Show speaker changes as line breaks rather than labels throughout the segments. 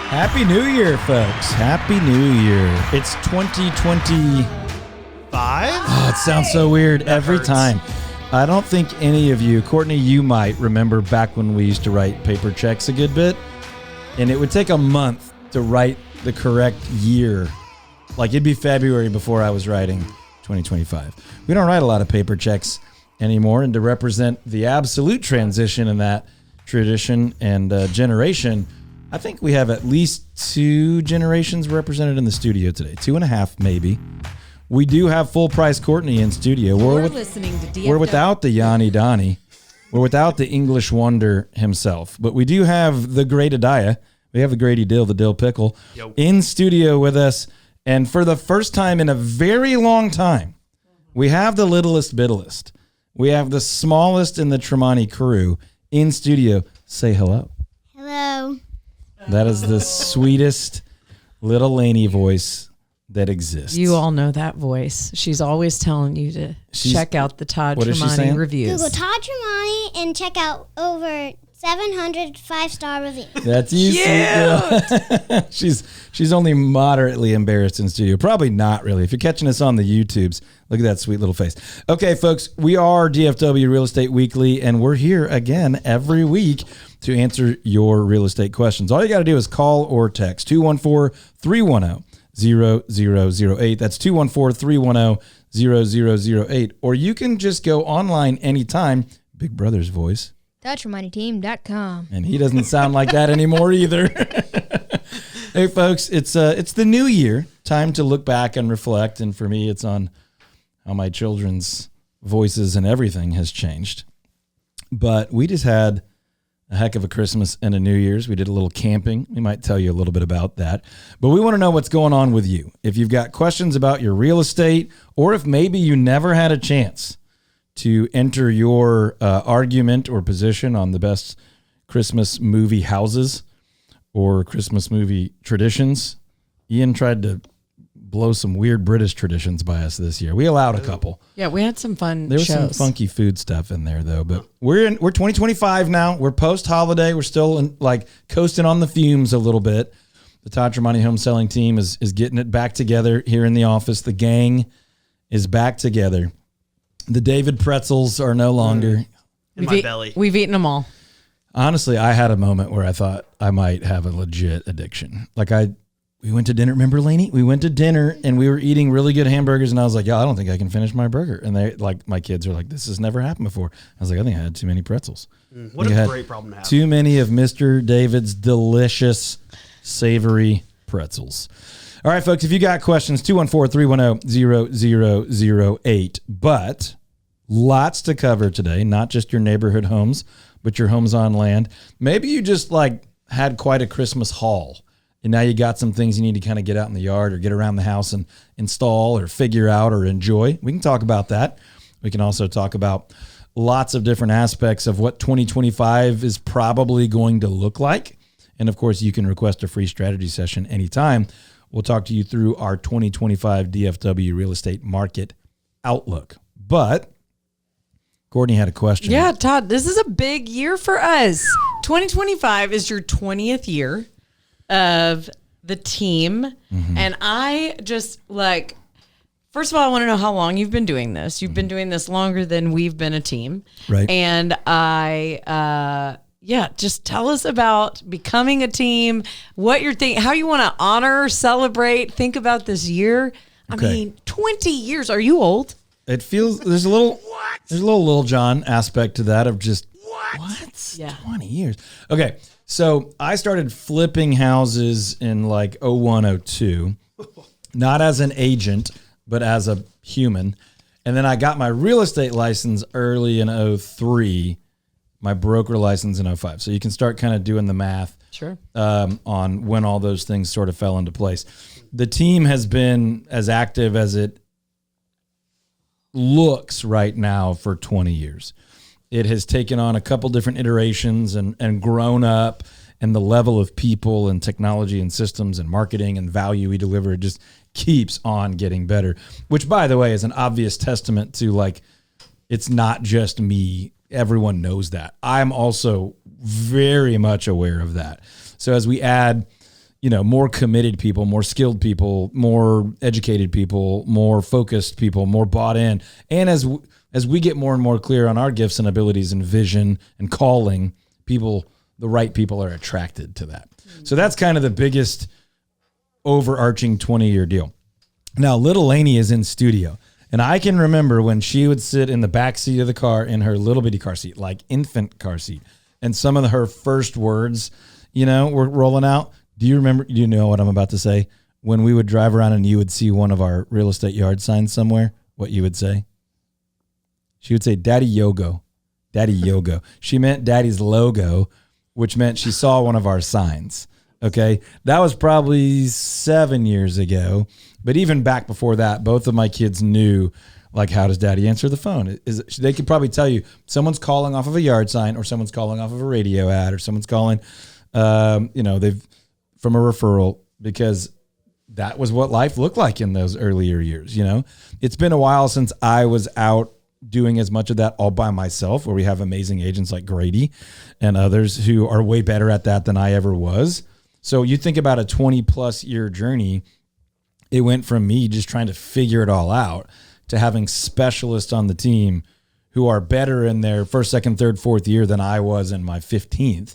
Happy New Year, folks. Happy New Year. It's 2025. Oh, it sounds so weird every time. I don't think any of you, Courtney, you might remember back when we used to write paper checks a good bit, and it would take a month to write the correct year. Like, it'd be February before I was writing 2025. We don't write a lot of paper checks anymore, and to represent the absolute transition in that tradition and generation, I think we have at least 2 generations represented in the studio today. 2.5, maybe. We do have full price Courtney in studio. We're
listening to DFW.
We're without the Yanni Donnie. We're without the English wonder himself. But we do have the great Adiah. We have the Grady Dill, the Dill Pickle, in studio with us. And for the first time in a very long time, we have the littlest bittlest. We have the smallest in the Tremonti crew in studio. Say hello.
Hello.
That is the sweetest little Lainey voice that exists.
You all know that voice. She's always telling you to check out the Todd Tremonti reviews.
Google Todd Tremonti and check out over 700 5-star reviews.
That's you, sweet girl. She's only moderately embarrassed in studio. Probably not really. If you're catching us on the YouTubes, look at that sweet little face. Okay, folks, we are DFW Real Estate Weekly, and we're here again every week to answer your real estate questions. All you got to do is call or text 214-310-0008. That's 214-310-0008. Or you can just go online anytime. Big Brother's voice.
ToddTremontiTeam.com.
And he doesn't sound like that anymore either. Hey, folks, it's the new year. Time to look back and reflect. And for me, it's on how my children's voices and everything has changed. But we just had a heck of a Christmas and a New Year's. We did a little camping. We might tell you a little bit about that. But we want to know what's going on with you. If you've got questions about your real estate, or if maybe you never had a chance to enter your argument or position on the best Christmas movie houses or Christmas movie traditions. Ian tried to blow some weird British traditions by us this year. We allowed a couple.
Yeah, we had some fun
There was
shows.
some funky food stuff in there, though. But we're 2025 now. We're post-holiday. We're still coasting on the fumes a little bit. The Todd Tremonti home selling team is getting it back together here in the office. The gang is back together. The David pretzels are no longer
in my belly.
We've eaten them all.
Honestly, I had a moment where I thought I might have a legit addiction. We went to dinner. Remember, Lainey? We went to dinner and we were eating really good hamburgers, and I was like, "Yeah, I don't think I can finish my burger." And they, my kids are like, "This has never happened before." I was like, "I think I had too many pretzels."
What a great problem to have.
Too many of Mr. David's delicious, savory pretzels. All right, folks, if you got questions, 214-310-0008. But lots to cover today, not just your neighborhood homes, but your homes on land. Maybe you just had quite a Christmas haul, and now you got some things you need to kind of get out in the yard or get around the house and install or figure out or enjoy. We can talk about that. We can also talk about lots of different aspects of what 2025 is probably going to look like. And, of course, you can request a free strategy session anytime. We'll talk to you through our 2025 DFW real estate market outlook. But Courtney had a question.
Yeah, Todd, this is a big year for us. 2025 is your 20th year of the team. Mm-hmm. And I just first of all, I want to know how long you've been doing this. You've been doing this longer than we've been a team.
Right.
And just tell us about becoming a team, what you're thinking, how you want to honor, celebrate, think about this year.
Okay.
I mean, 20 years. Are you old?
It feels there's a little Lil John aspect to that of just what?
Yeah.
20 years. Okay. So I started flipping houses in 01, 02, not as an agent, but as a human. And then I got my real estate license early in 03, my broker license in 05. So you can start kind of doing the math on when all those things sort of fell into place. The team has been as active as it looks right now for 20 years. It has taken on a couple different iterations and grown up, and the level of people and technology and systems and marketing and value we deliver just keeps on getting better, which, by the way, is an obvious testament to it's not just me. Everyone knows that. I'm also very much aware of that. So as we add, more committed people, more skilled people, more educated people, more focused people, more bought in. And as we get more and more clear on our gifts and abilities and vision and calling, the right people are attracted to that. So that's kind of the biggest overarching 20-year deal. Now, little Lainey is in studio. And I can remember when she would sit in the back seat of the car in her little bitty car seat, like infant car seat. And some of her first words, were rolling out. Do you know what I'm about to say? When we would drive around and you would see one of our real estate yard signs somewhere, what you would say? She would say, Daddy Yogo. Daddy Yogo. She meant Daddy's logo, which meant she saw one of our signs. Okay. That was probably 7 years ago. But even back before that, both of my kids knew, like, how does Daddy answer the phone? They could probably tell you someone's calling off of a yard sign, or someone's calling off of a radio ad, or someone's calling, they've from a referral, because that was what life looked like in those earlier years. It's been a while since I was out doing as much of that all by myself, where we have amazing agents like Grady and others who are way better at that than I ever was. So you think about a 20+ year journey. It went from me just trying to figure it all out to having specialists on the team who are better in their first, second, third, fourth year than I was in my 15th,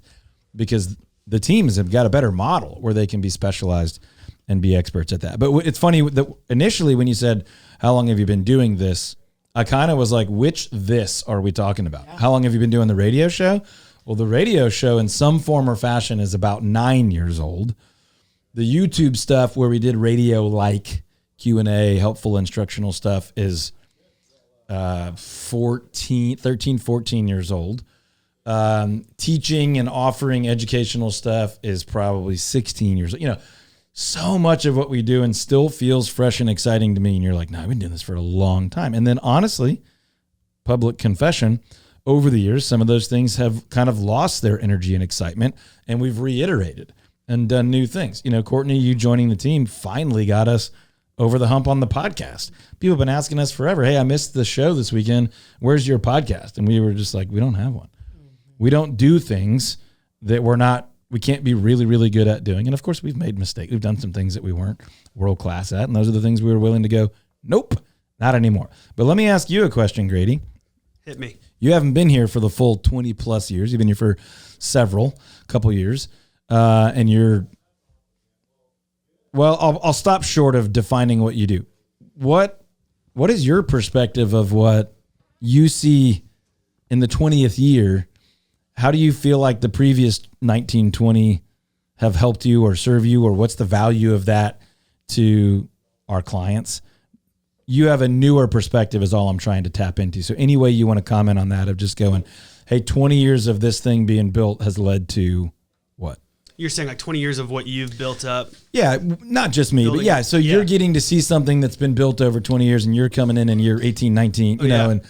because the teams have got a better model where they can be specialized and be experts at that. But it's funny that initially when you said, how long have you been doing this? I kind of was like, which this are we talking about? Yeah. How long have you been doing the radio show? Well, the radio show in some form or fashion is about 9 years old. The YouTube stuff where we did radio like Q&A, helpful instructional stuff is 13, 14 years old. Teaching and offering educational stuff is probably 16 years old. So much of what we do and still feels fresh and exciting to me. And you're like, no, I've been doing this for a long time. And then honestly, public confession, over the years, some of those things have kind of lost their energy and excitement, and we've reiterated and done new things. Courtney, you joining the team finally got us over the hump on the podcast. People have been asking us forever, hey, I missed the show this weekend. Where's your podcast? And we were just like, we don't have one. We don't do things that we can't be really, really good at doing. And of course, we've made mistakes. We've done some things that we weren't world class at. And those are the things we were willing to go, nope, not anymore. But let me ask you a question, Grady.
Hit me.
You haven't been here for the full 20+ years. You've been here for couple years. And I'll stop short of defining what you do. What is your perspective of what you see in the 20th year? How do you feel like the previous 19, 20 have helped you or serve you, or what's the value of that to our clients? You have a newer perspective is all I'm trying to tap into. So any way you want to comment on that of just going, hey, 20 years of this thing being built has led to what?
You're saying like 20 years of what you've built up?
Yeah, not just me, but yeah. So you're getting to see something that's been built over 20 years, and you're coming in year 18, 19, and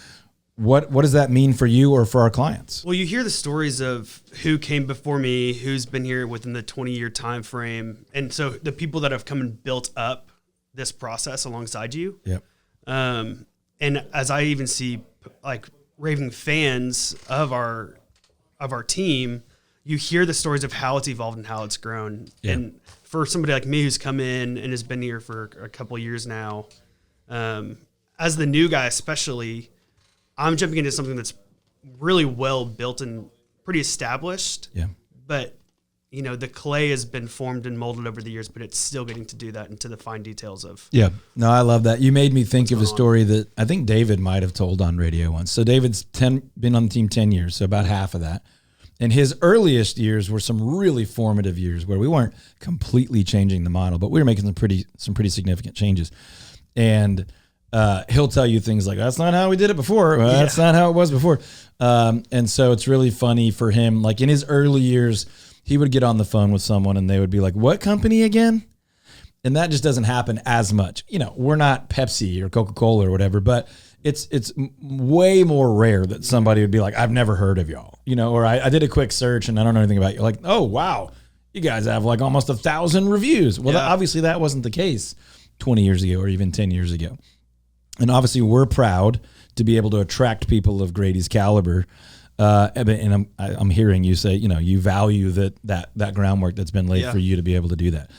what does that mean for you or for our clients?
Well, you hear the stories of who came before me, who's been here within the 20-year time frame. And so the people that have come and built up this process alongside you.
Yep.
And as I even see like raving fans of our team, you hear the stories of how it's evolved and how it's grown. Yeah. And for somebody like me who's come in and has been here for a couple of years now, as the new guy especially, I'm jumping into something that's really well built and pretty established.
Yeah.
But, the clay has been formed and molded over the years, but it's still getting to do that into the fine details of.
Yeah. No, I love that. You made me think of a story that I think David might have told on radio once. So David's been on the team 10 years, so about half of that. And his earliest years were some really formative years where we weren't completely changing the model, but we were making some pretty significant changes. And he'll tell you things like, that's not how we did it before. That's not how it was before. And so it's really funny for him. Like in his early years, he would get on the phone with someone and they would be like, what company again? And that just doesn't happen as much. We're not Pepsi or Coca-Cola or whatever, but it's way more rare that somebody would be like, I've never heard of y'all, or I did a quick search and I don't know anything about you. Like, oh, wow, you guys have like almost 1,000 reviews. Well, obviously that wasn't the case 20 years ago or even 10 years ago. And obviously we're proud to be able to attract people of Grady's caliber And I'm hearing you say, you value that groundwork that's been laid for you to be able to do that.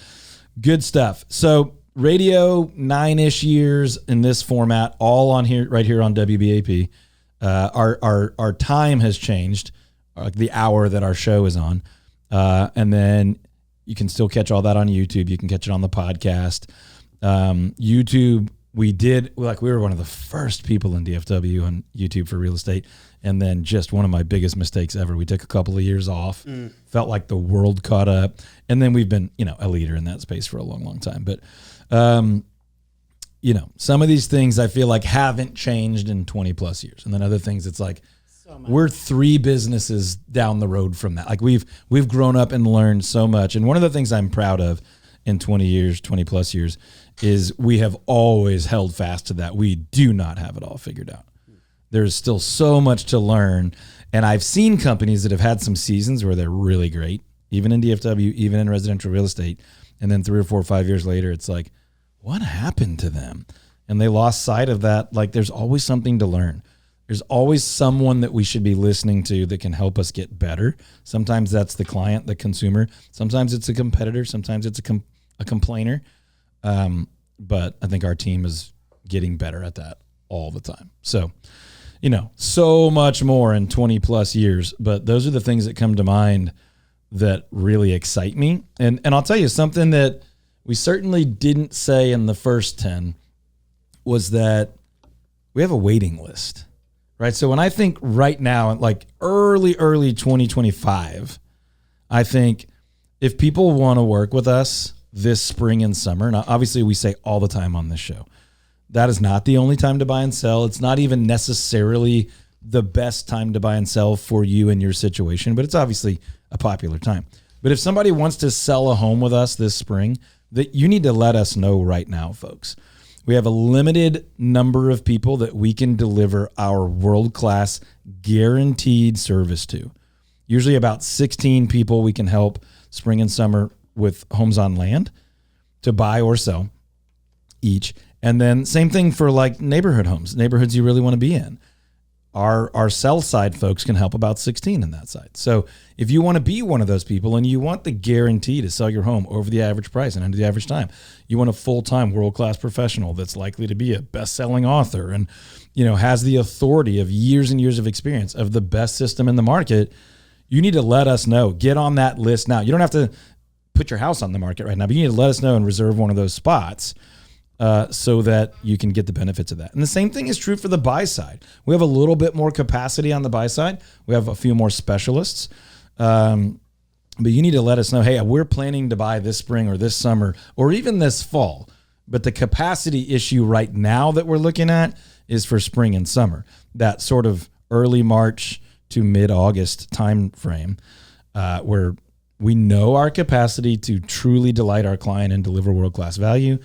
Good stuff. So radio, 9-ish years in this format, all on here, right here on WBAP. Our time has changed, like the hour that our show is on. And then you can still catch all that on YouTube. You can catch it on the podcast. YouTube, we were one of the first people in DFW on YouTube for real estate. And then just one of my biggest mistakes ever. We took a couple of years off, felt like the world caught up. And then we've been, a leader in that space for a long, long time. But, some of these things I feel like haven't changed in 20 plus years. And then other things, it's like, we're 3 businesses down the road from that. Like we've grown up and learned so much. And one of the things I'm proud of in 20 plus years, is we have always held fast to that. We do not have it all figured out. There's still so much to learn. And I've seen companies that have had some seasons where they're really great, even in DFW, even in residential real estate. And then 3 or 4 or 5 years later, it's like, what happened to them? And they lost sight of that. Like there's always something to learn. There's always someone that we should be listening to that can help us get better. Sometimes that's the client, the consumer. Sometimes it's a competitor. Sometimes it's a complainer. But I think our team is getting better at that all the time. So, so much more in 20 plus years, but those are the things that come to mind that really excite me. And I'll tell you something that we certainly didn't say in the first 10 was that we have a waiting list, right? So when I think right now, like early 2025, I think if people want to work with us this spring and summer, and obviously we say all the time on this show, that is not the only time to buy and sell. It's not even necessarily the best time to buy and sell for you and your situation, but it's obviously a popular time. But if somebody wants to sell a home with us this spring, that you need to let us know right now, folks. We have a limited number of people that we can deliver our world-class guaranteed service to. Usually about 16 people we can help spring and summer with homes on land to buy or sell each. And then same thing for like neighborhood homes, neighborhoods you really want to be in. Our sell side folks can help about 16 in that side. So if you want to be one of those people and you want the guarantee to sell your home over the average price and under the average time, you want a full-time world-class professional that's likely to be a best-selling author and, has the authority of years and years of experience of the best system in the market, you need to let us know. Get on that list now. You don't have to put your house on the market right now, but you need to let us know and reserve one of those spots so that you can get the benefits of that. And the same thing is true for the buy side. We have a little bit more capacity on the buy side. We have a few more specialists. But you need to let us know, hey, we're planning to buy this spring or this summer or even this fall. But the capacity issue right now that we're looking at is for spring and summer, that sort of early March to mid-August time frame where we know our capacity to truly delight our client and deliver world-class value.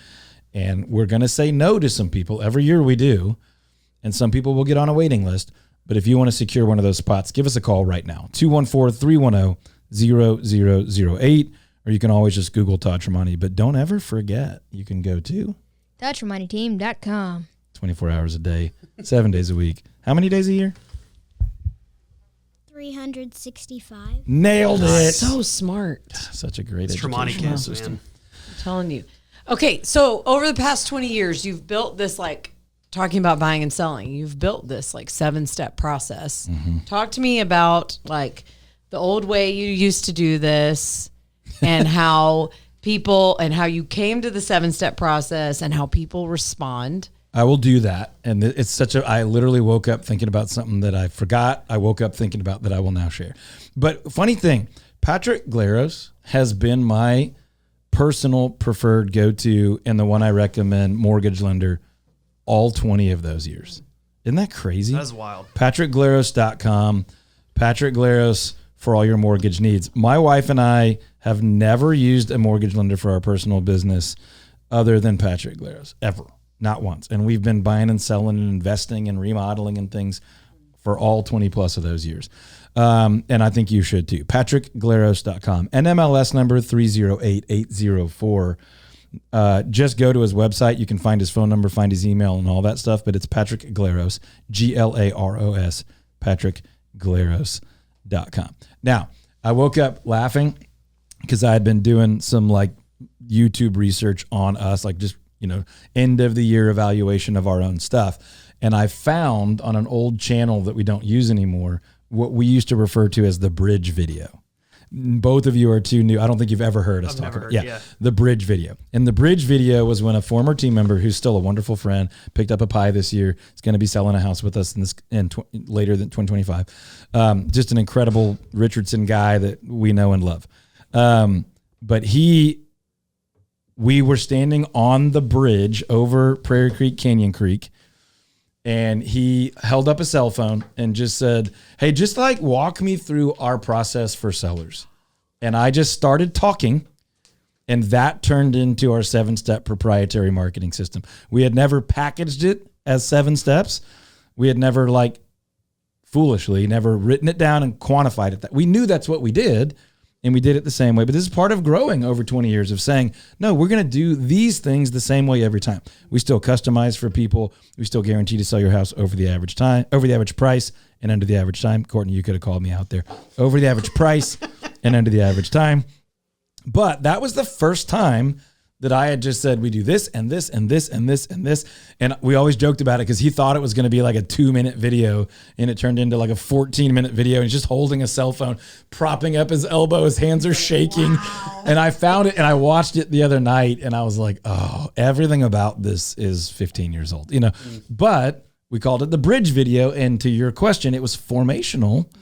And we're going to say no to some people. Every year we do. And some people will get on a waiting list. But if you want to secure one of those spots, give us a call right now. 214-310-0008. Or you can always just Google Todd Tremonti. But don't ever forget, you can go to
ToddTremontiTeam.com.
24 hours a day, 7 days a week. How many days a year?
365.
Nailed it.
So smart.
Such a great
Tremonti
educational
kids,
system.
man.
I'm telling you. Okay, so over the past 20 years, you've built this, talking about buying and selling, you've built this 7-step process.
Mm-hmm.
Talk to me about the old way you used to do this and how you came to the 7-step process and how people respond.
I will do that. And it's I literally woke up thinking about something that I forgot. I woke up thinking about that I will now share. But funny thing, Patrick Glaros has been my personal preferred go-to and the one I recommend mortgage lender all 20 of those years. Isn't that crazy?
That's wild.
PatrickGlaros.com. Patrick Glaros for all your mortgage needs. My wife and I have never used a mortgage lender for our personal business other than Patrick Glaros, ever. Not once. And we've been buying and selling and investing and remodeling and things for all 20 plus of those years. And I think you should too. PatrickGlaros.com. NMLS number 308804. Just go to his website. You can find his phone number, find his email and all that stuff. But it's Patrick Glaros, Glaros, Patrick galeros.com. Now, I woke up laughing because I had been doing some like YouTube research on us, like just, end of the year evaluation of our own stuff. And I found on an old channel that we don't use anymore, what we used to refer to as the bridge video. Both of you are too new. I don't think you've ever heard us talk about it. The bridge video. And the bridge video was when a former team member who's still a wonderful friend picked up a pie this year. He's going to be selling a house with us later than 2025. Just an incredible Richardson guy that we know and love. But we were standing on the bridge over Prairie Creek, Canyon Creek, and he held up a cell phone and just said, hey, just like walk me through our process for sellers. And I just started talking, and that turned into our 7-step proprietary marketing system. We had never packaged it as 7 steps. We had never foolishly never written it down and quantified it. We knew that's what we did, and we did it the same way. But this is part of growing over 20 years of saying, no, we're going to do these things the same way every time. We still customize for people. We still guarantee to sell your house over the average time, over the average price and under the average time. Courtney, you could have called me out there. Over the average price and under the average time. But that was the first time that I had just said, we do this and this and this and this and this. And we always joked about it because he thought it was going to be like a 2-minute video, and it turned into like a 14-minute video. And he's just holding a cell phone, propping up his elbow. His hands are shaking. Wow. And I found it and I watched it the other night, and I was like, oh, everything about this is 15 years old, But we called it the bridge video. And to your question, it was formational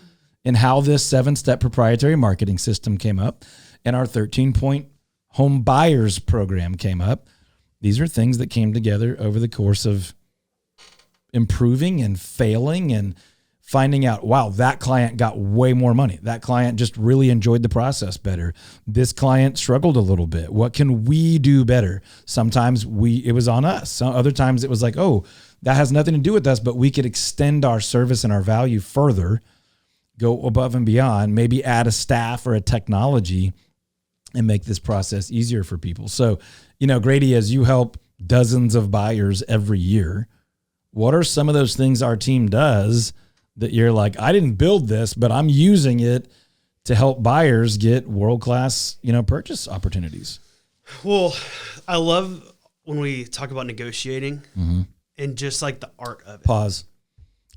in how this 7-step proprietary marketing system came up, and our 13-point home buyers program came up. These are things that came together over the course of improving and failing and finding out, wow, that client got way more money. That client just really enjoyed the process better. This client struggled a little bit. What can we do better? Sometimes it was on us. Some other times it was like, oh, that has nothing to do with us, but we could extend our service and our value further, go above and beyond, maybe add a staff or a technology and make this process easier for people. So, Grady, as you help dozens of buyers every year, what are some of those things our team does that you're like, I didn't build this, but I'm using it to help buyers get world-class, purchase opportunities?
Well, I love when we talk about negotiating and just like the art of it.
Pause.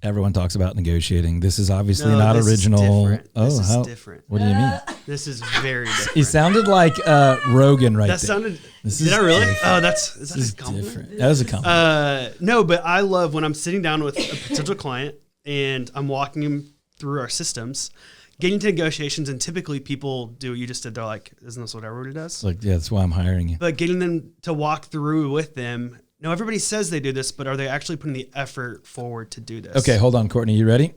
Everyone talks about negotiating. This is obviously not original.
This is different.
What do you mean?
This is very different.
He sounded like Rogan right
that
there.
Sounded. Did I really?
Different.
Oh, is that a compliment?
Different. That was a compliment.
No, but I love when I'm sitting down with a potential client and I'm walking him through our systems, getting to negotiations, and typically people do what you just did. They're like, isn't this what everybody does?
Like, yeah, that's why I'm hiring you.
But getting them to walk through with them. No, everybody says they do this, but are they actually putting the effort forward to do this?
Okay, hold on, Courtney. You ready?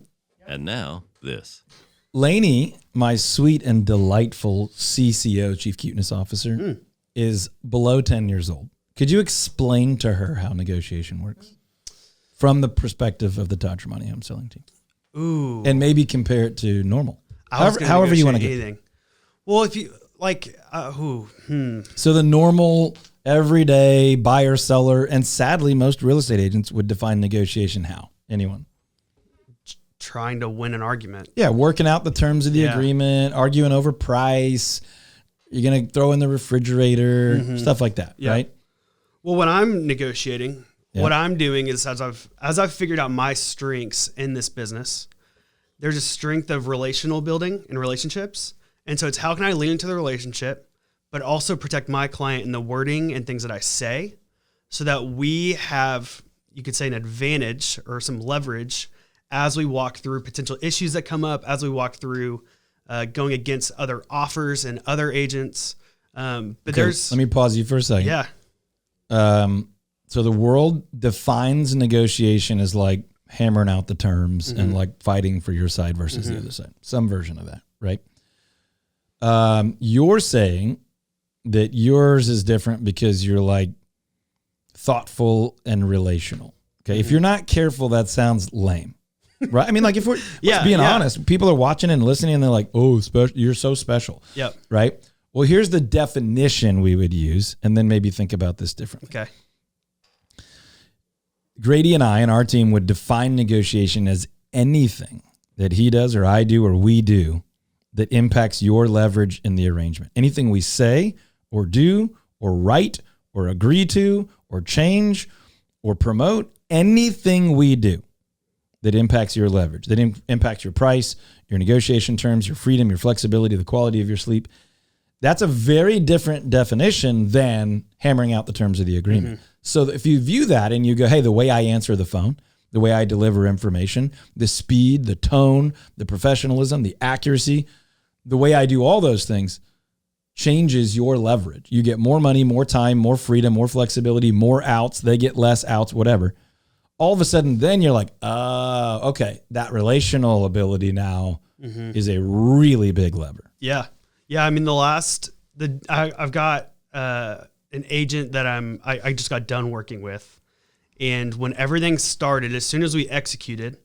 And now this.
Lainey, my sweet and delightful CCO, Chief Cuteness Officer, is below 10 years old. Could you explain to her how negotiation works from the perspective of the Todd Tremonti home selling team?
Ooh.
And maybe compare it to normal. However you want to get
anything. Well, if you like,
So the normal everyday buyer, seller, and sadly, most real estate agents would define negotiation how? Anyone?
Trying to win an argument.
Yeah, working out the terms of the agreement, arguing over price. You're going to throw in the refrigerator, stuff like that, right?
Well, when I'm negotiating, what I'm doing is as I've figured out my strengths in this business, there's a strength of relational building and relationships. And so it's how can I lean into the relationship, but also protect my client in the wording and things that I say so that we have, you could say, an advantage or some leverage as we walk through potential issues that come up, as we walk through going against other offers and other agents. Let
me pause you for a second.
Yeah.
So the world defines negotiation as like hammering out the terms and like fighting for your side versus the other side. Some version of that, right? You're saying that yours is different because you're like thoughtful and relational. Okay. If you're not careful, that sounds lame, right? I mean, like if we're being honest, people are watching and listening and they're like, oh, you're so special.
Yep.
Right. Well, here's the definition we would use. And then maybe think about this differently.
Okay.
Grady and I and our team would define negotiation as anything that he does or I do or we do that impacts your leverage in the arrangement. Anything we say or do or write or agree to or change or promote, anything we do that impacts your leverage, that impacts your price, your negotiation terms, your freedom, your flexibility, the quality of your sleep, that's a very different definition than hammering out the terms of the agreement. So if you view that and you go, hey, the way I answer the phone, the way I deliver information, the speed, the tone, the professionalism, the accuracy, the way I do all those things changes your leverage. You get more money, more time, more freedom, more flexibility, more outs. They get less outs, whatever. All of a sudden, then you're like, okay, that relational ability now is a really big lever.
Yeah. Yeah. I mean, I've got an agent that I just got done working with. And when everything started, as soon as we executed,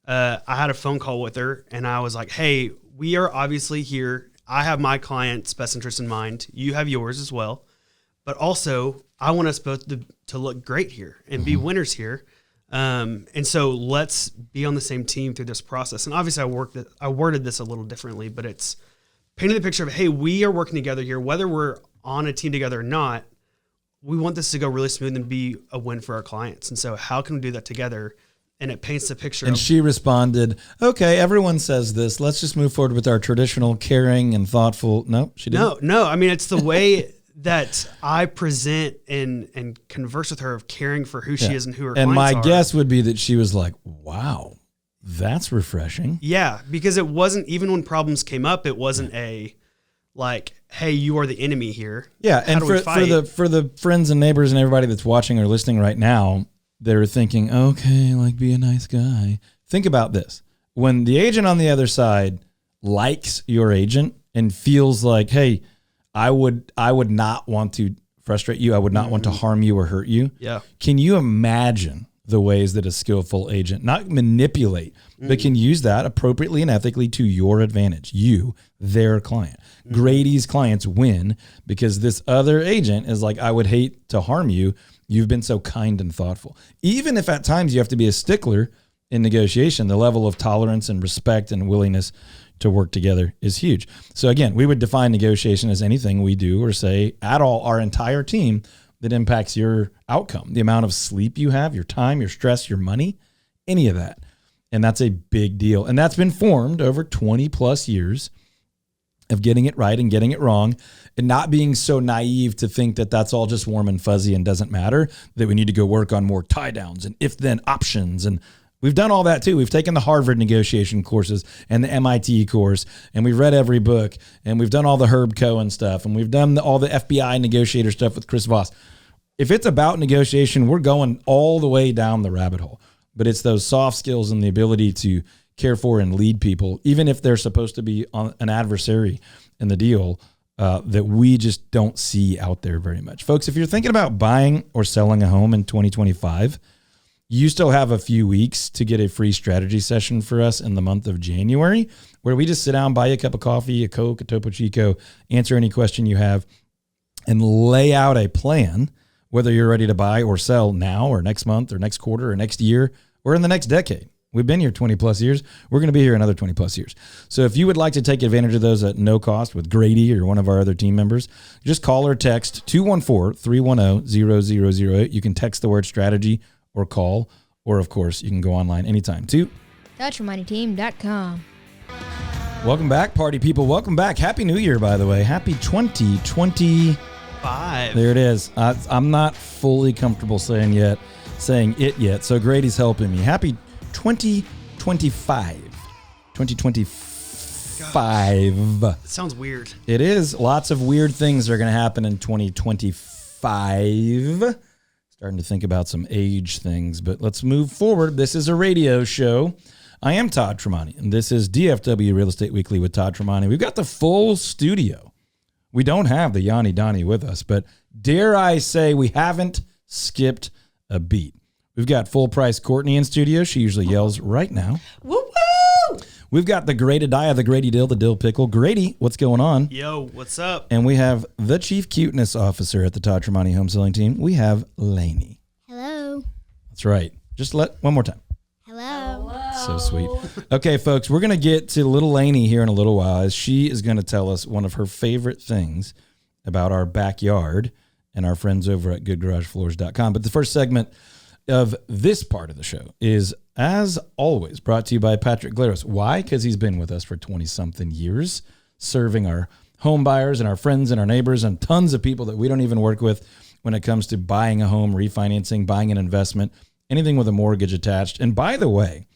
I had a phone call with her and I was like, hey, we are obviously here. I have my client's best interest in mind. You have yours as well. But also, I want us both to look great here and be winners here. And so let's be on the same team through this process. And obviously I worded this a little differently, but it's painting the picture of, hey, we are working together here, whether we're on a team together or not. We want this to go really smooth and be a win for our clients. And so how can we do that together? And it paints the picture.
And she responded, okay, everyone says this. Let's just move forward with our traditional caring and thoughtful. No, she didn't.
No. I mean, it's the way that I present and converse with her of caring for who she is and who her
and
clients are.
And my guess would be that she was like, wow, that's refreshing.
Yeah, because it wasn't, even when problems came up, it wasn't a like, hey, you are the enemy here.
Yeah, and for the friends and neighbors and everybody that's watching or listening right now, they're thinking, okay, like be a nice guy. Think about this. When the agent on the other side likes your agent and feels like, hey, I would not want to frustrate you. I would not want to harm you or hurt you.
Yeah.
Can you imagine the ways that a skillful agent, not manipulate, but can use that appropriately and ethically to your advantage? You, their client. Grady's clients win because this other agent is like, I would hate to harm you. You've been so kind and thoughtful. Even if at times you have to be a stickler in negotiation, the level of tolerance and respect and willingness to work together is huge. So again, we would define negotiation as anything we do or say at all, our entire team, that impacts your outcome, the amount of sleep you have, your time, your stress, your money, any of that. And that's a big deal. And that's been formed over 20 plus years of getting it right and getting it wrong and not being so naive to think that that's all just warm and fuzzy and doesn't matter, that we need to go work on more tie downs and if then options. And we've done all that too. We've taken the Harvard negotiation courses and the MIT course, and we've read every book, and we've done all the Herb Cohen stuff, and we've done all the FBI negotiator stuff with Chris Voss. If it's about negotiation, we're going all the way down the rabbit hole. But it's those soft skills and the ability to care for and lead people, even if they're supposed to be an adversary in the deal, that we just don't see out there very much. Folks, if you're thinking about buying or selling a home in 2025, you still have a few weeks to get a free strategy session for us in the month of January, where we just sit down, buy you a cup of coffee, a Coke, a Topo Chico, answer any question you have, and lay out a plan, whether you're ready to buy or sell now or next month or next quarter or next year or in the next decade. We've been here 20 plus years. We're going to be here another 20 plus years. So if you would like to take advantage of those at no cost with Grady or one of our other team members, just call or text 214-310-0008. You can text the word strategy or call, or of course you can go online anytime too.
TouchYourMoneyTeam.com.
Welcome back, party people. Welcome back. Happy New Year, by the way. Happy 2025. There it is. I'm not fully comfortable saying it yet. So Grady's helping me. Happy 2025. 2025.
It sounds weird.
It is. Lots of weird things are going to happen in 2025. Starting to think about some age things, but let's move forward. This is a radio show. I am Todd Tremonti, and this is DFW Real Estate Weekly with Todd Tremonti. We've got the full studio. We don't have the Yanni Donnie with us, but dare I say we haven't skipped a beat. We've got full price Courtney in studio. She usually yells right now.
Woo woo!
We've got the Grady Dia, the Grady Dill, the Dill Pickle. Grady, what's going on?
Yo, what's up?
And we have the Chief Cuteness Officer at the Todd Tremonti Home Selling Team. We have Lainey.
Hello.
That's right. Just one more time.
Hello.
So sweet. Okay, folks, we're going to get to little Lainey here in a little while as she is going to tell us one of her favorite things about our backyard and our friends over at goodgaragefloors.com. But the first segment of this part of the show is, as always, brought to you by Patrick Glaros. Why? Because he's been with us for 20-something years, serving our home buyers and our friends and our neighbors and tons of people that we don't even work with when it comes to buying a home, refinancing, buying an investment, anything with a mortgage attached. And by the way,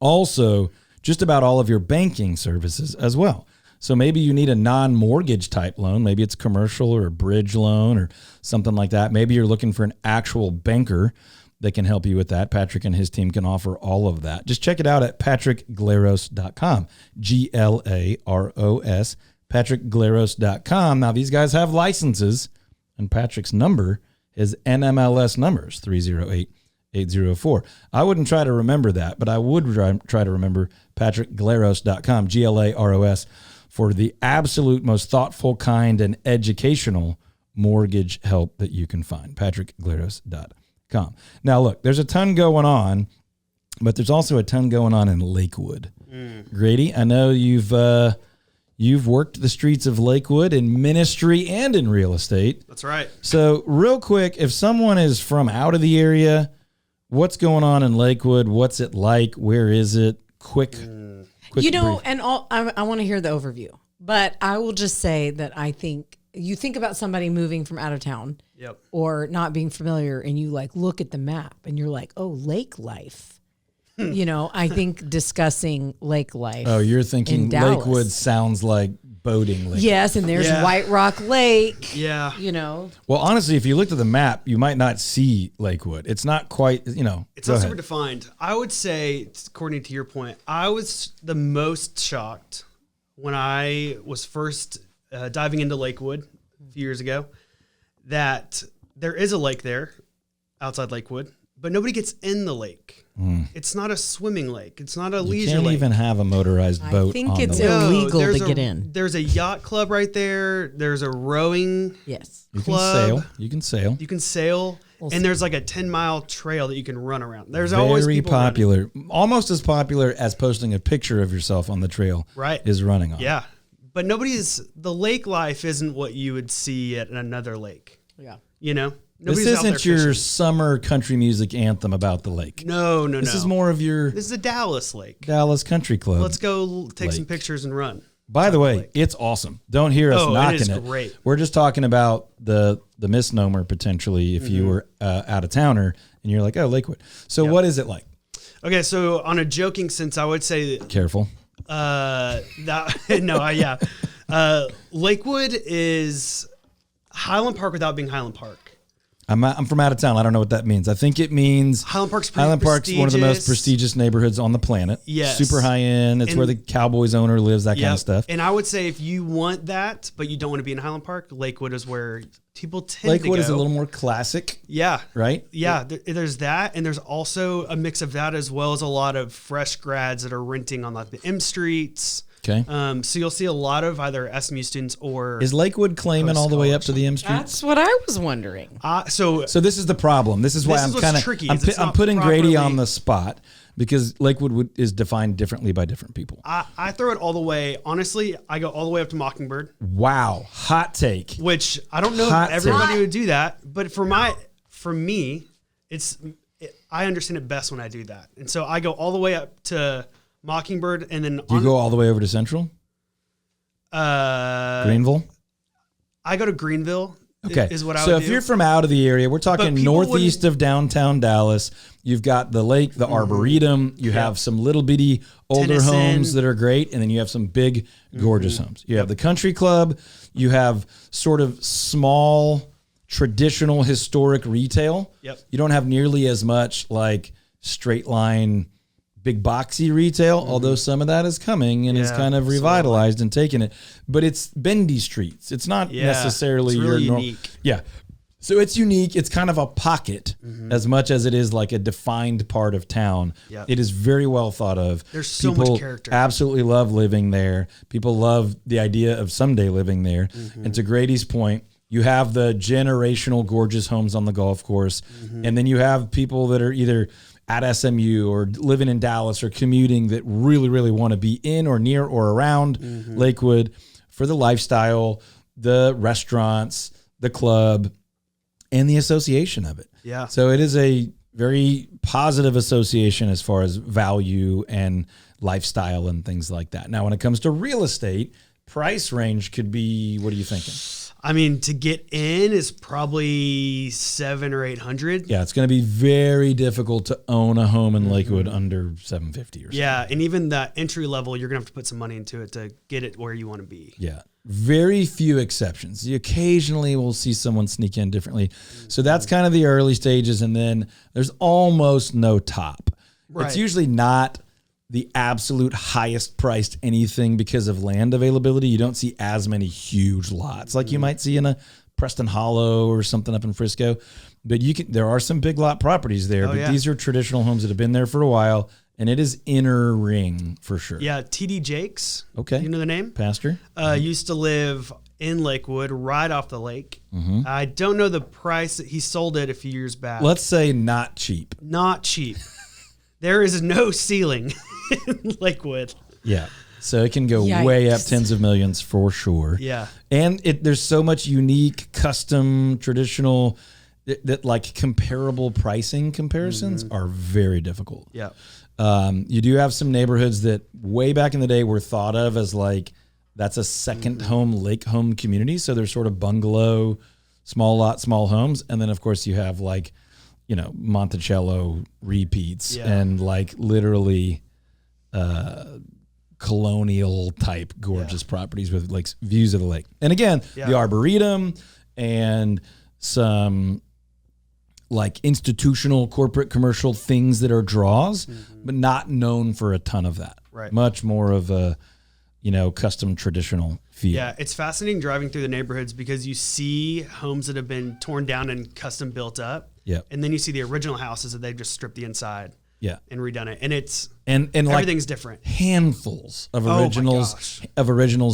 also just about all of your banking services as well. So maybe you need a non-mortgage type loan. Maybe it's commercial or a bridge loan or something like that. Maybe you're looking for an actual banker that can help you with that. Patrick and his team can offer all of that. Just check it out at patrickglaros.com. Glaros, patrickglaros.com. Now, these guys have licenses, and Patrick's number is NMLS numbers, 308804. I wouldn't try to remember that, but I would try to remember patrickglaros.com, Glaros, for the absolute most thoughtful, kind, and educational mortgage help that you can find. patrickglaros.com. Now, look, there's a ton going on, but there's also a ton going on in Lakewood. Grady, I know you've worked the streets of Lakewood in ministry and in real estate.
That's right.
So real quick, if someone is from out of the area, what's going on in Lakewood? What's it like? Where is it? Quick
You know,
brief.
and I want to hear the overview, but I will just say that I think you think about somebody moving from out of town
Yep.
or not being familiar, and you like look at the map and you're like, oh, lake life. You know, I think discussing lake life.
Oh, you're thinking
in Dallas.
Lakewood sounds like boating lake.
Yes, and there's
Yeah.
White Rock Lake.
Yeah.
You know,
Well, honestly, if you looked at the map, you might not see Lakewood. It's not quite,
It's
go
not
ahead.
super defined. I would say, according to your point, I was the most shocked when I was first diving into Lakewood a few years ago that there is a lake there outside Lakewood, but nobody gets in the lake. It's not a swimming lake. It's not a
You
leisure
can't
lake.
even have a motorized boat
I think
on
it's
the lake.
illegal
there's
to get in.
There's a yacht club right there. There's a rowing
Yes.
You can
club.
sail. You can sail.
You can sail.
We'll
and
see.
there's like a 10-mile trail that you can run around. There's always
Very
people running.
popular. Almost as popular as posting a picture of yourself on the trail
Right.
is running on.
Yeah. But the lake life isn't what you would see at another lake.
Yeah.
You know?
This
Nobody's out there
isn't your
fishing.
summer country music anthem about the lake.
No.
This is more of your
This is a Dallas lake.
Dallas Country Club.
Let's go take some
lake.
pictures and run.
By the way,
lake.
it's awesome. Don't hear us
Oh, it
knocking
is
it.
great.
We're just talking about the misnomer potentially if
Mm-hmm.
you were out of towner and you're like, oh, Lakewood. So what is it like?
Okay, so on a joking sense, I would say
Careful.
Lakewood is Highland Park without being Highland Park.
I'm from out of town. I don't know what that means. I think it means
Highland Park's pretty
Highland Park's one of the most
prestigious.
prestigious neighborhoods on the planet.
Yes.
Super high end. It's
And-
where the Cowboys owner lives, that kind
Yep.
of stuff.
And I would say if you want that, but you don't want to be in Highland Park, Lakewood is where people tend
Lakewood
to
is
go.
a little more classic,
Yeah.
right?
Yeah, there's that, and there's also a mix of that as well as a lot of fresh grads that are renting on like the M streets.
Okay.
So you'll see a lot of either SMU students or
Is Lakewood claiming all the way up to the M Street?
That's what I was wondering.
so
So this is the problem. This is why
This
I'm
is what's
kind of
tricky,
I'm,
is it's
I'm
not
putting Grady
properly-
on the spot because Lakewood is defined differently by different people.
I throw it all the way. Honestly, I go all the way up to Mockingbird,
Wow, hot take.
which I don't know
Hot
if everybody
take.
would do that, but for me, I understand it best when I do that, and so I go all the way up to Mockingbird, and then
Do you go all the way over to Central? Greenville?
I go to Greenville.
Okay.
Is what I
so
would
if
do.
you're from out of the area, we're talking
people
northeast of downtown Dallas. You've got the lake, the Arboretum. You have some little bitty older
Tennyson.
homes that are great, and then you have some big, gorgeous homes. You have the country club. You have sort of small, traditional, historic retail.
Yep.
You don't have nearly as much like straight line, big boxy retail, although some of that is coming and is
Yeah,
kind of revitalized and taking it. But it's bendy streets. It's not
Yeah,
necessarily
it's really
your
unique.
Yeah. So it's unique. It's kind of a pocket as much as it is like a defined part of town.
Yep.
It is very well thought of.
There's so much
People
character.
absolutely love living there. People love the idea of someday living there. And to Grady's point, you have the generational gorgeous homes on the golf course. And then you have people that are either at SMU or living in Dallas or commuting that really, really want to be in or near or around Lakewood for the lifestyle, the restaurants, the club, and the association of it.
Yeah.
So it is a very positive association as far as value and lifestyle and things like that. Now, when it comes to real estate, price range could be, what are you thinking?
I mean, to get in is probably 700 or 800.
Yeah, it's going to be very difficult to own a home in Lakewood under 750 or something.
Yeah, and even that entry level, you're going to have to put some money into it to get it where you want to be.
Yeah. Very few exceptions. You occasionally will see someone sneak in differently. So that's kind of the early stages. And then there's almost no top.
Right.
It's usually not the absolute highest priced anything because of land availability. You don't see as many huge lots like you might see in a Preston Hollow or something up in Frisco. But there are some big lot properties there, but these are traditional homes that have been there for a while. And it is inner ring for sure.
Yeah, TD Jakes.
Okay.
You know the name?
Pastor?
Used to live in Lakewood, right off the lake. I don't know the price. He sold it a few years back.
Let's say not cheap.
Not cheap. There is no ceiling in Lakewood.
Yeah. So it can go
Yikes.
way up tens of millions for sure.
Yeah.
And there's so much unique, custom, traditional that like comparable pricing comparisons are very difficult.
Yeah.
You do have some neighborhoods that way back in the day were thought of as like that's a second home, lake home community. So they're sort of bungalow, small lot, small homes. And then of course you have like, you know, Monticello repeats and like literally colonial type gorgeous properties with like views of the lake. And again, the Arboretum and some like institutional, corporate, commercial things that are draws, but not known for a ton of that.
Right.
Much more of a, you know, custom traditional feel.
Yeah, it's fascinating driving through the neighborhoods because you see homes that have been torn down and custom built up.
Yeah.
And then you see the original houses that they've just stripped the inside
Yeah.
and redone it. And it's
And like
everything's different.
handfuls of
Oh my
originals
gosh.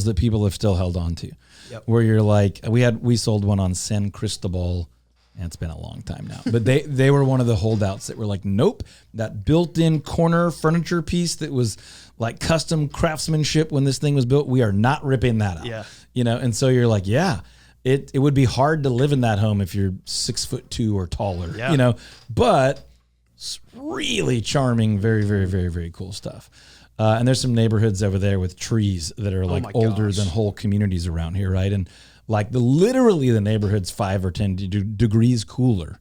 that people have still held on to.
Yep.
Where you're like, we sold one on San Cristobal. And it's been a long time now, but they were one of the holdouts that were like, nope, that built-in corner furniture piece that was like custom craftsmanship when this thing was built, we are not ripping that out.
Yeah.
You know, and so you're like, yeah, it would be hard to live in that home if you're 6'2" or taller,
Yeah.
you know, but it's really charming, very, very, very, very cool stuff. And there's some neighborhoods over there with trees that are like
my
older
gosh.
than whole communities around here, right? And like literally the neighborhood's 5 or 10 degrees cooler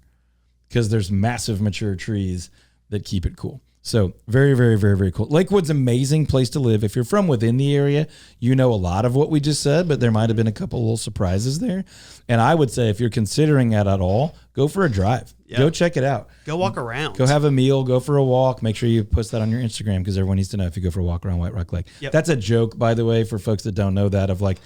because there's massive mature trees that keep it cool. So very, very, very, very cool. Lakewood's an amazing place to live. If you're from within the area, you know a lot of what we just said, but there might have been a couple little surprises there. And I would say if you're considering it at all, go for a drive.
Yeah.
Go check it out.
Go walk around.
Go have a meal, go for a walk. Make sure you post that on your Instagram because everyone needs to know if you go for a walk around White Rock Lake.
Yep.
That's a joke, by the way, for folks that don't know that, of like,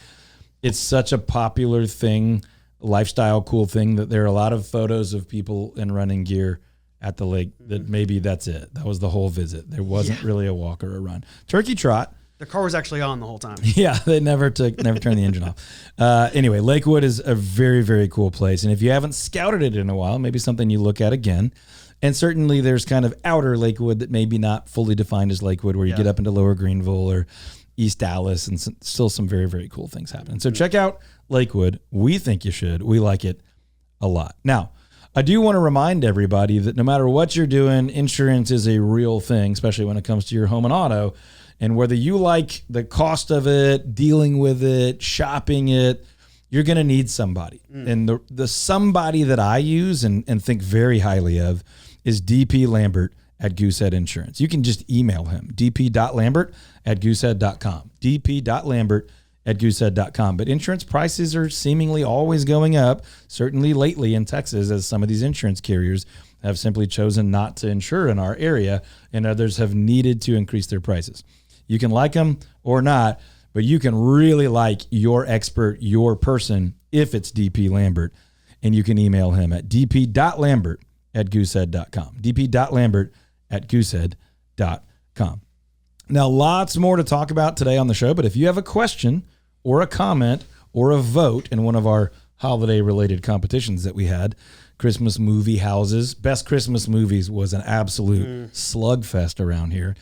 it's such a popular thing, lifestyle, cool thing that there are a lot of photos of people in running gear at the lake that maybe that's it. That was the whole visit. There wasn't really a walk or a run. Turkey trot.
The car was actually on the whole time.
Yeah, they never turned the engine off. Anyway, Lakewood is a very, very cool place. And if you haven't scouted it in a while, maybe something you look at again. And certainly there's kind of outer Lakewood that maybe not fully defined as Lakewood, where you get up into Lower Greenville or East Dallas, and still some very, very cool things happening. So check out Lakewood. We think you should. We like it a lot. Now, I do want to remind everybody that no matter what you're doing, insurance is a real thing, especially when it comes to your home and auto. And whether you like the cost of it, dealing with it, shopping it, you're going to need somebody. And the somebody that I use and think very highly of is DP Lambert at Goosehead Insurance. You can just email him, dp.lambert@goosehead.com, dp.lambert@goosehead.com. But insurance prices are seemingly always going up, certainly lately in Texas, as some of these insurance carriers have simply chosen not to insure in our area, and others have needed to increase their prices. You can like them or not, but you can really like your expert, your person, if it's DP Lambert, and you can email him at dp.lambert@goosehead.com, dp.lambert@goosehead.com. Now, lots more to talk about today on the show, but if you have a question or a comment or a vote in one of our holiday related competitions that we had. Christmas movie houses. Best Christmas movies was an absolute slugfest around here.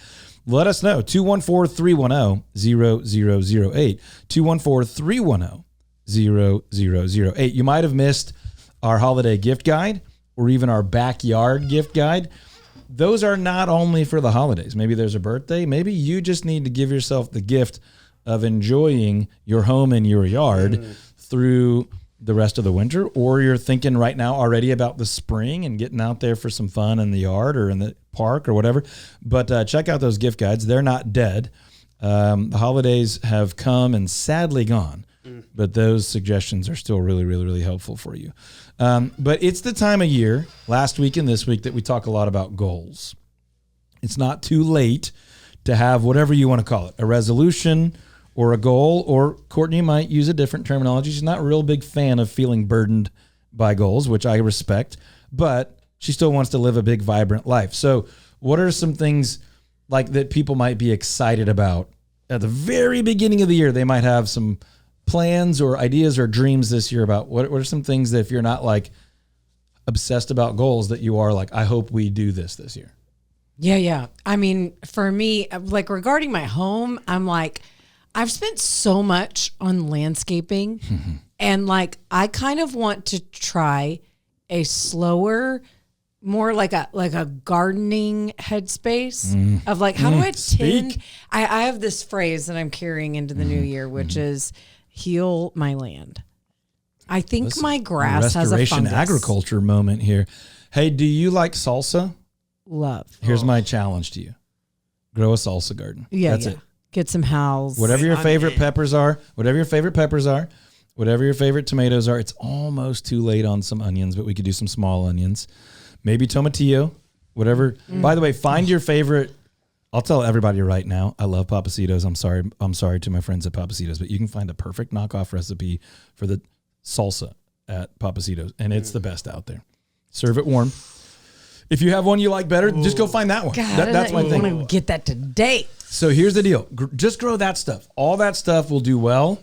Let us know. 214-310-0008. 214-310-0008. You might have missed our holiday gift guide or even our backyard gift guide. Those are not only for the holidays. Maybe there's a birthday. Maybe you just need to give yourself the gift of enjoying your home and your yard through the rest of the winter, or you're thinking right now already about the spring and getting out there for some fun in the yard or in the park or whatever. But check out those gift guides. They're not dead. The holidays have come and sadly gone, but those suggestions are still really, really, really helpful for you. But it's the time of year, last week and this week, that we talk a lot about goals. It's not too late to have whatever you want to call it, a resolution or a goal, or Courtney might use a different terminology. She's not a real big fan of feeling burdened by goals, which I respect, but she still wants to live a big, vibrant life. So what are some things like that people might be excited about at the very beginning of the year? They might have some plans or ideas or dreams this year about what are some things that, if you're not like obsessed about goals, that you are like, I hope we do this year.
Yeah. I mean, for me, like regarding my home, I'm like, I've spent so much on landscaping and like, I kind of want to try a slower, more like a gardening headspace of like, how do I tend? I have this phrase that I'm carrying into the new year, which is heal my land. I think my grass has a
restoration
fungus.
agriculture moment here. Hey, do you like salsa?
Love.
Here's my challenge to you. Grow a salsa garden. That's it.
Get some house.
Whatever your favorite peppers are, whatever your favorite tomatoes are, it's almost too late on some onions, but we could do some small onions. Maybe tomatillo, whatever. By the way, find your favorite. I'll tell everybody right now, I love Pappasitos. I'm sorry to my friends at Pappasitos, but you can find the perfect knockoff recipe for the salsa at Pappasitos, and it's the best out there. Serve it warm. If you have one you like better, just go find that one.
God,
That's my thing.
I want to get that today.
So here's the deal. Just grow that stuff. All that stuff will do well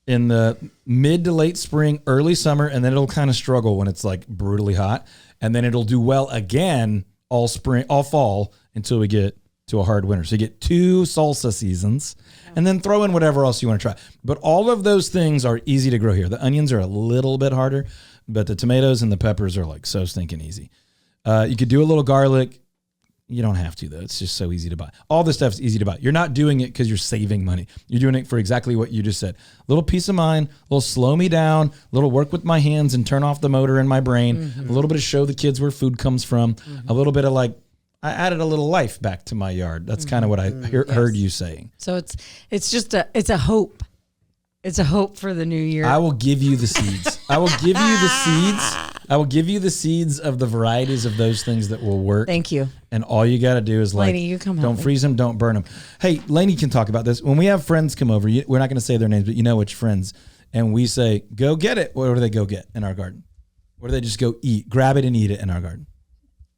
in the mid to late spring, early summer, and then it'll kind of struggle when it's like brutally hot. And then it'll do well again all spring, all fall, until we get to a hard winter. So you get 2 salsa seasons, and then throw in whatever else you want to try. But all of those things are easy to grow here. The onions are a little bit harder, but the tomatoes and the peppers are like so stinking easy. You could do a little garlic. You don't have to, though. It's just so easy to buy. All this stuff is easy to buy. You're not doing it because you're saving money. You're doing it for exactly what you just said. A little peace of mind, a little slow me down, a little work with my hands and turn off the motor in my brain, a little bit of show the kids where food comes from, a little bit of like, I added a little life back to my yard. That's kind of what I heard you saying.
So it's just a hope. It's a hope for the new year.
I will give you the seeds. I will give you the seeds. I will give you the seeds of the varieties of those things that will work.
Thank you.
And all you got to do is
Lainey, you come help
don't
me.
freeze them, don't burn them. Hey, Lainey can talk about this. When we have friends come over, we're not going to say their names, but you know which friends. And we say, go get it. What do they go get in our garden? What do they just go eat? Grab it and eat it in our garden.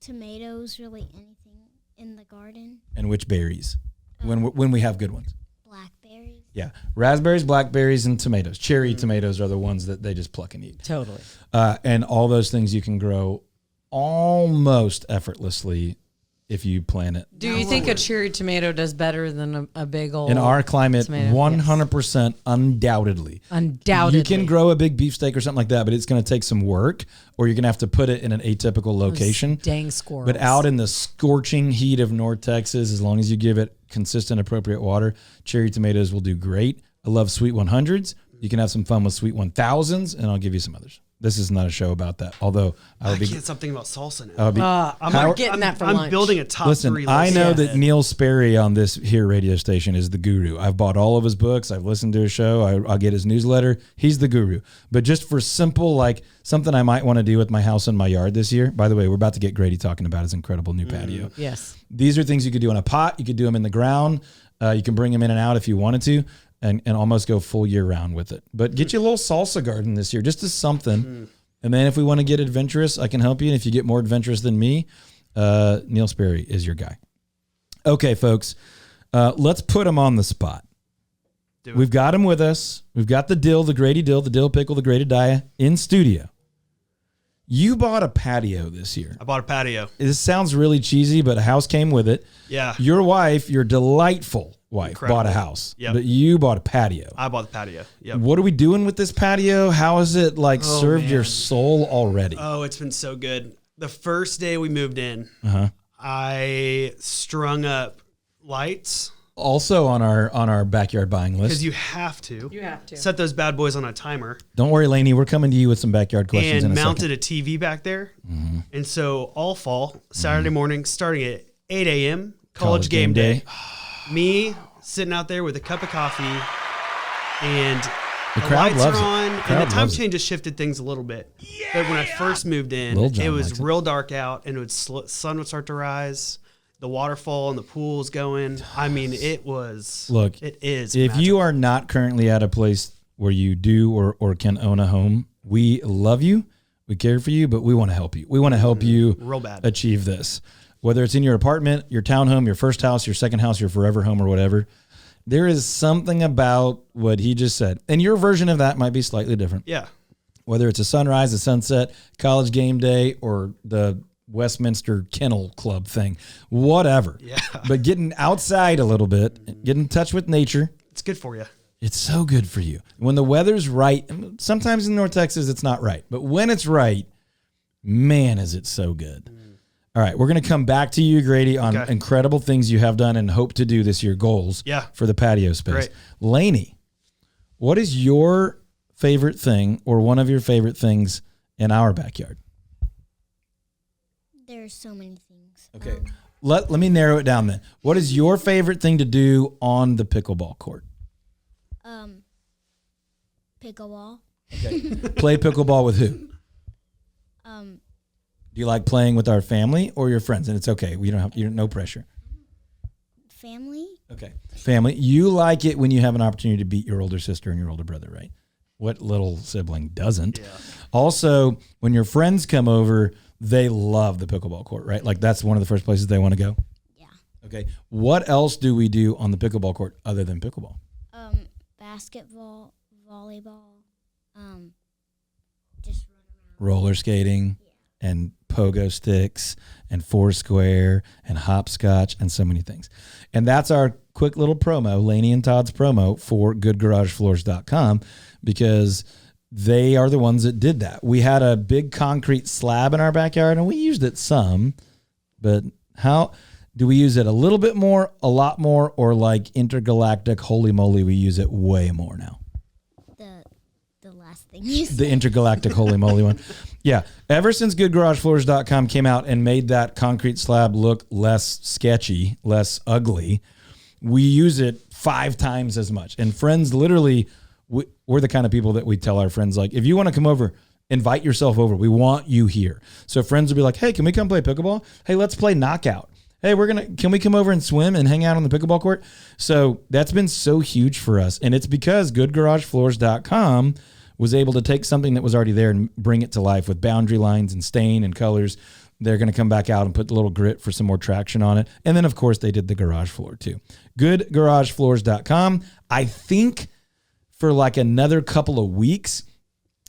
Tomatoes, really anything in the garden.
And which berries? When we have good ones.
Blackberries.
Yeah. Raspberries, blackberries, and tomatoes. Cherry tomatoes are the ones that they just pluck and eat.
Totally.
And all those things you can grow almost effortlessly if you plant it.
Do you think a cherry tomato does better than a big old
In our climate,
tomato?
100% undoubtedly.
Undoubtedly.
You can grow a big beefsteak or something like that, but it's going to take some work, or you're going to have to put it in an atypical location.
Dang squirrels.
But out in the scorching heat of North Texas, as long as you give it consistent, appropriate water, cherry tomatoes will do great. I love sweet 100s. You can have some fun with sweet 1000s, and I'll give you some others. This is not a show about that, although
I can't something about salsa now.
I would be.
I'm getting that for
I'm
lunch.
building a top
Listen,
3
I
list.
know that Neil Sperry on this here radio station is the guru. I've bought all of his books. I've listened to his show. I'll get his newsletter. He's the guru. But just for simple, like something I might want to do with my house and my yard this year. By the way, we're about to get Grady talking about his incredible new patio.
Yes.
These are things you could do in a pot. You could do them in the ground. You can bring them in and out if you wanted to, and almost go full year round with it. But get you a little salsa garden this year, just as something. And then if we want to get adventurous, I can help you. And if you get more adventurous than me, Neil Sperry is your guy. Okay, folks, let's put him on the spot. We've got him with us. We've got the Grady dill, the dill pickle, the grated dia in studio. You bought a patio this year.
I bought a patio.
This sounds really cheesy, but a house came with it.
Yeah.
Your wife, your delightful wife,
Incredible.
bought a house.
Yep.
But you bought a patio.
I bought the patio. Yep.
What are we doing with this patio? How has it served your
man.
soul already?
Oh, it's been so good. The first day we moved in,
Uh-huh.
I strung up lights
Also on our backyard buying list.
because you have to.
You have to.
Set those bad boys on a timer.
Don't worry, Lainey. We're coming to you with some backyard questions
And
in a
mounted
second.
a TV back there. And so all fall, Saturday morning, starting at 8 a.m., college game day. Me sitting out there with a cup of coffee and
The
the
crowd
lights
loves
are
it.
on.
The
And
crowd
the time
loves it.
change has shifted things a little bit. But when I first moved in,
Lil John
it
likes
was
it.
real dark out and sun would start to rise. The waterfall and the pool's going. I mean, it was.
Look,
it is.
If
magical.
you are not currently at a place where you do or can own a home, we love you. We care for you, but we want to help you. We want to help you
real bad.
achieve this. Whether it's in your apartment, your townhome, your first house, your second house, your forever home, or whatever, there is something about what he just said. And your version of that might be slightly different.
Yeah.
Whether it's a sunrise, a sunset, college game day, or the Westminster Kennel Club thing, whatever.
Yeah.
But getting outside a little bit, getting in touch with nature,
It's good for you.
it's so good for you. When the weather's right, sometimes in North Texas it's not right, but when it's right, man, is it so good. All right, we're going to come back to you, Grady, on
Okay.
incredible things you have done and hope to do this year, goals
Yeah.
for the patio space.
Great.
Lainey, what is your favorite thing or one of your favorite things in our backyard?
There's so many things.
Okay, let me narrow it down then. What is your favorite thing to do on the pickleball court?
Pickleball.
Okay, play pickleball with who? Do you like playing with our family or your friends? And it's okay. We don't have no pressure.
Family.
Okay. Family. You like it when you have an opportunity to beat your older sister and your older brother, right? What little sibling doesn't?
Yeah.
Also, when your friends come over, they love the pickleball court, right? Like that's one of the first places they want to go.
Yeah.
Okay. What else do we do on the pickleball court other than pickleball?
Basketball, volleyball, just run around.
Roller skating and pogo sticks and foursquare and hopscotch and so many things. And that's our quick little promo, Lainey and Todd's promo for goodgaragefloors.com, because they are the ones that did that. We had a big concrete slab in our backyard and we used it some, but how do we use it? A little bit more, a lot more, or like intergalactic, holy moly, we use it way more now.
The last thing you said.
The intergalactic holy moly one. Yeah. Ever since goodgaragefloors.com came out and made that concrete slab look less sketchy, less ugly, we use it 5 times as much. And friends, literally, we're the kind of people that we tell our friends, like, if you want to come over, invite yourself over. We want you here. So friends will be like, hey, can we come play pickleball? Hey, let's play knockout. Hey, can we come over and swim and hang out on the pickleball court? So that's been so huge for us. And it's because goodgaragefloors.com was able to take something that was already there and bring it to life with boundary lines and stain and colors. They're going to come back out and put a little grit for some more traction on it. And then, of course, they did the garage floor too. Goodgaragefloors.com. I think for like another couple of weeks,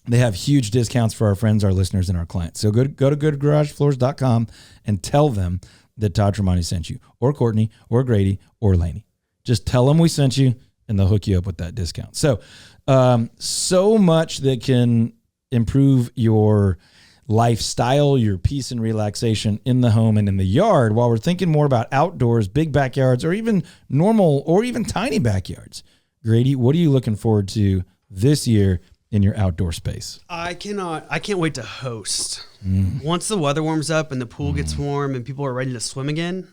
they have huge discounts for our friends, our listeners, and our clients. So go to goodgaragefloors.com and tell them that Todd Tremonti sent you, or Courtney, or Grady, or Lainey. Just tell them we sent you, and they'll hook you up with that discount. So, so much that can improve your lifestyle, your peace and relaxation in the home and in the yard, while we're thinking more about outdoors, big backyards, or even normal or even tiny backyards. Grady, what are you looking forward to this year in your outdoor space?
I can't wait to host. Once the weather warms up and the pool gets warm and people are ready to swim again,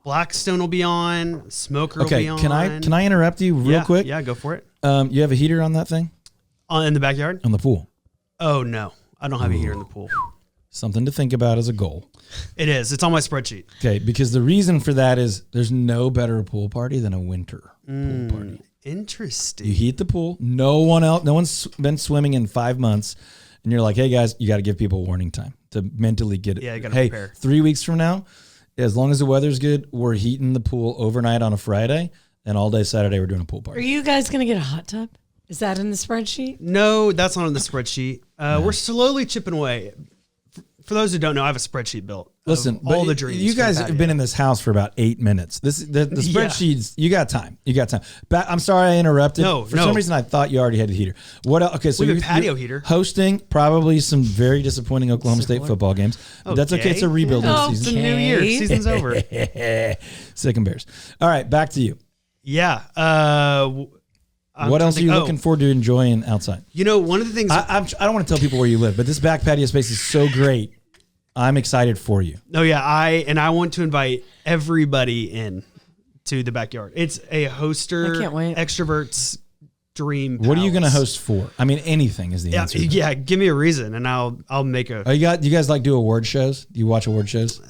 Blackstone will be on, Smoker will be on.
Can I interrupt you real quick?
Yeah, go for it.
You have a heater on that thing?
In the backyard?
On the pool?
Oh, no. I don't have a heater in the pool.
Something to think about as a goal.
It is. It's on my spreadsheet.
Okay, because the reason for that is there's no better pool party than a winter pool party.
Interesting.
You heat the pool. No one's been swimming in 5 months. And you're like, hey, guys, you got to give people warning time to mentally get it.
Yeah, you gotta
hey,
prepare.
3 weeks from now, as long as the weather's good, we're heating the pool overnight on a Friday. and all day Saturday we're doing a pool
Are
party.
you guys going to get a hot tub? Is that in the spreadsheet?
No, that's not on the spreadsheet. We're slowly chipping away. For those who don't know, I have a spreadsheet built.
Listen,
of all
but
the dreams.
you
for the
guys have
patio.
been in this house for about 8 minutes. The
Yeah.
spreadsheets. You got time. I'm sorry I interrupted.
No,
for
no.
some reason I thought you already had a heater. What else? Okay, so
We have a
you're
patio heater.
hosting probably some very disappointing Oklahoma State football games. But that's okay. It's a rebuilding
Oh,
It's a
season.
new year.
Okay.
Season's over.
Sick and Bears. All right, back to you.
Yeah.
What else are you looking forward to enjoying outside?
You know, one of the things.
I don't want to tell people where you live, but this back patio space is so great. I'm excited for you.
I want to invite everybody in to the backyard. It's a hoster,
I can't wait.
extroverts dream.
What are you going to
palace.
host for? I mean, anything is the
Yeah,
answer.
yeah. Give me a reason, and I'll make a.
Oh, you guys like do award shows? Do you watch award shows?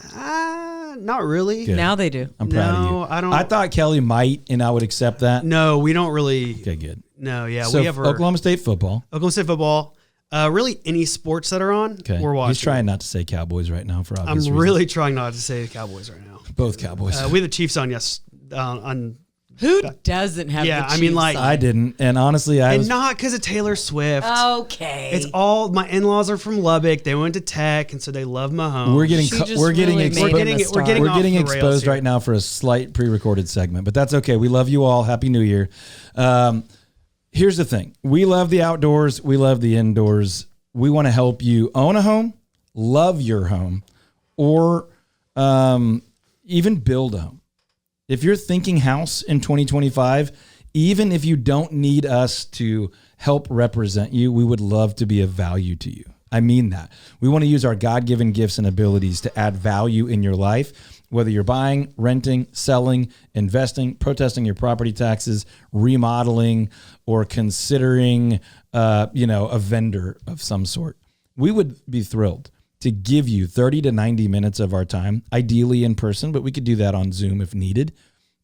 Not really.
Good.
Now they do.
I'm proud of
No,
you.
I don't-
I thought Kelly might, and I would accept that.
No, we don't really.
Okay, good.
No, yeah,
So
we have our
Oklahoma State football.
Oklahoma State football. Really, any sports that are on,
Okay,
we're watching.
he's trying not to say Cowboys right now for
I'm
obvious reasons.
really trying not to say the Cowboys right now.
Both Cowboys.
We have the Chiefs on on.
Who doesn't have
Yeah,
the
I mean,
Chiefs
like-
on?
I didn't, and honestly, I
And
was.
not because of Taylor Swift.
Okay.
It's all my in-laws are from Lubbock. They went to Tech, and so they love Mahomes.
We're getting
She
co-
just
we're getting
really
exposed.
made him a
We're getting
star.
off the rails
exposed
here.
right now for a slight pre-recorded segment, but that's okay. We love you all. Happy New Year. Here's the thing: we love the outdoors. We love the indoors. We want to help you own a home, love your home, or even build a home. If you're thinking house in 2025, even if you don't need us to help represent you, we would love to be of value to you. I mean that. We want to use our God-given gifts and abilities to add value in your life, whether you're buying, renting, selling, investing, protesting your property taxes, remodeling, or considering, a vendor of some sort. We would be thrilled to give you 30 to 90 minutes of our time, ideally in person, but we could do that on Zoom if needed,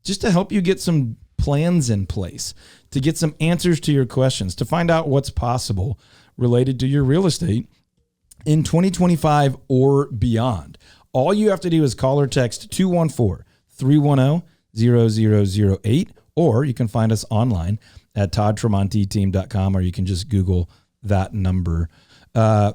just to help you get some plans in place, to get some answers to your questions, to find out what's possible related to your real estate in 2025 or beyond. All you have to do is call or text 214-310-0008, or you can find us online at toddtremonteteam.com, or you can just Google that number. I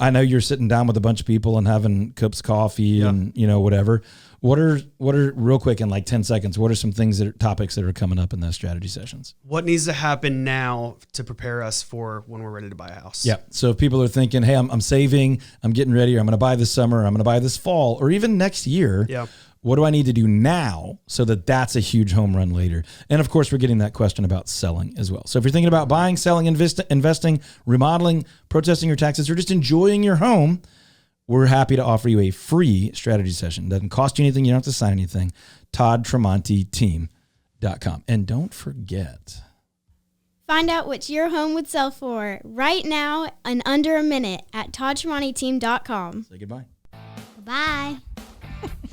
know you're sitting down with a bunch of people and having cups of coffee and, whatever. What are real quick in like 10 seconds, what are some topics that are coming up in those strategy sessions?
What needs to happen now to prepare us for when we're ready to buy a house?
Yeah. So if people are thinking, hey, I'm saving, I'm getting ready, or I'm going to buy this summer, I'm going to buy this fall, or even next year.
Yeah.
What do I need to do now so that that's a huge home run later? And of course, we're getting that question about selling as well. So if you're thinking about buying, selling, investing, remodeling, protesting your taxes, or just enjoying your home, we're happy to offer you a free strategy session. Doesn't cost you anything. You don't have to sign anything. toddtremonteteam.com. And don't forget,
Find out what your home would sell for right now in under a minute at toddtremonteteam.com.
say goodbye.
Bye.